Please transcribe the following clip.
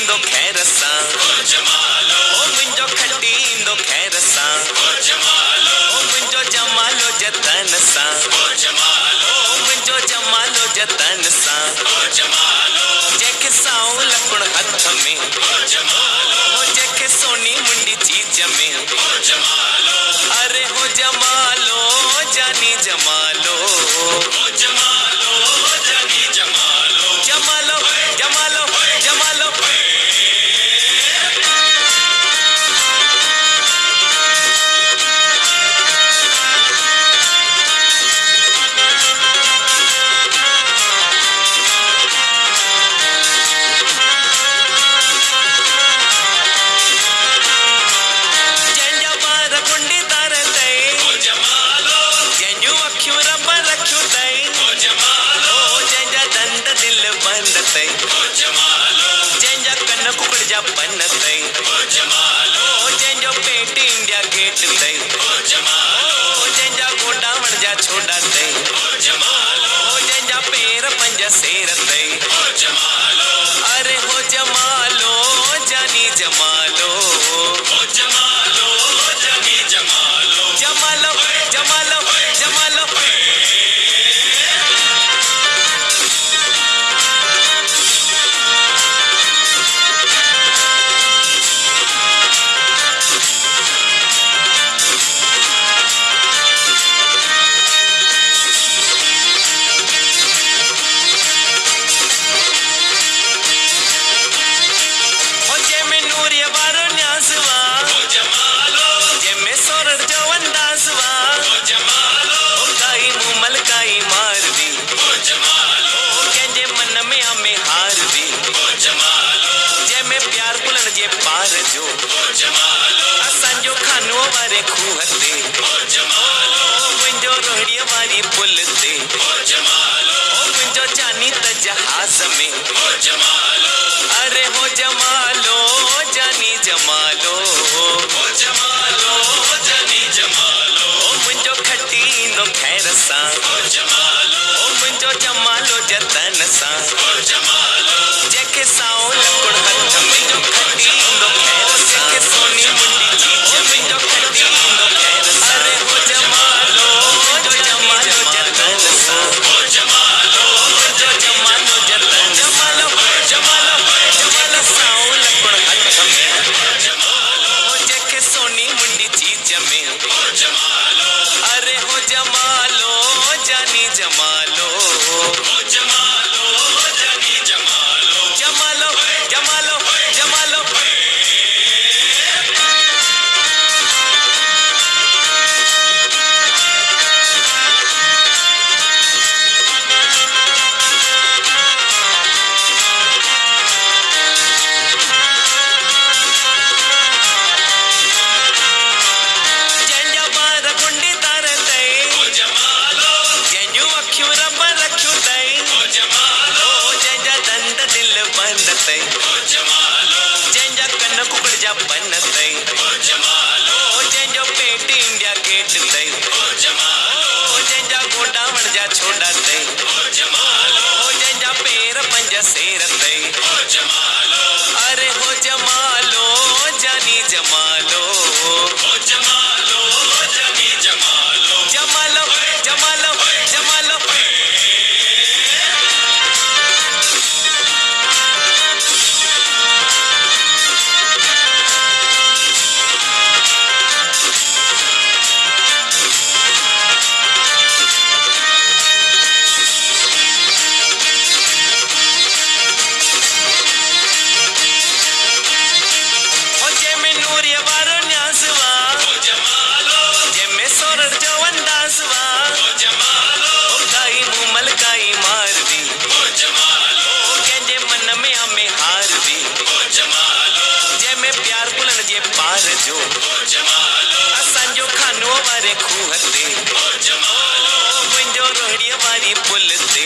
ईंदो खैर सां ओ मुंहिंजो खटी ईंदो खैर सां ओ मुंहिंजो जमालो जतन सां ओ मुंहिंजो जमालो जतन सां जंहिंखे साओ लकुण हथ में ओ जंहिंखे सोनी मुंडी चीज में अरे हो जमालो जानी जमालो जमालो जमालो जमालो जंहिंजा कन कुकड़ जा पन तई जंहिंजो पेट इंडिया गेट तई जंहिंजा गोडावण जा छोड़ा तई जंहिंजा पेर पंज सेर तई अरे हो जमालो जानी जमालो जमालो जमालो जमालो असांजो खानो वारे खूह ते मुंहिंजो रोहड़ीअ वारी पुल ते मुंहिंजो चानी त जहाज में अरे हो जमालो जानी जमालो मुंहिंजो खटी ईंदो खैर सां मुंहिंजो जमालो जतन सां जंहिंखे साओ लकुण हथ में खटी ईंदो खैर सां सोनी मुंडी चीज मुंहिंजो खटी ईंदो खैर सां अरे हो जमालो जमालो जतन सां मुंहिंजो जमालो जतन जमालो जमालो जमालो साओ लकुण हथ में जंहिंखे सोनी मुंडी चीज में अरे हो जमालो जानी जमालो जमालो जमालो जमालो जंहिंजा बार गुंडी तार तई जंहिंजूं अखियूं रब रखियूं तई जंहिंजा दंद दिल बंद तई जंहिंजा कन कुकड़ जा पन तई जंहिंजो पेट इंडिया गेट तई जंहिंजा गोडावण जा छोड़ा तई जंहिंजा पेर पंज सेर तई अरे हो जमालो जानी जमालो जमालो जमालो जमालो जो असांजो खानो वारे खूह ते मुंहिंजो रोहड़ीअ वारी पुल ते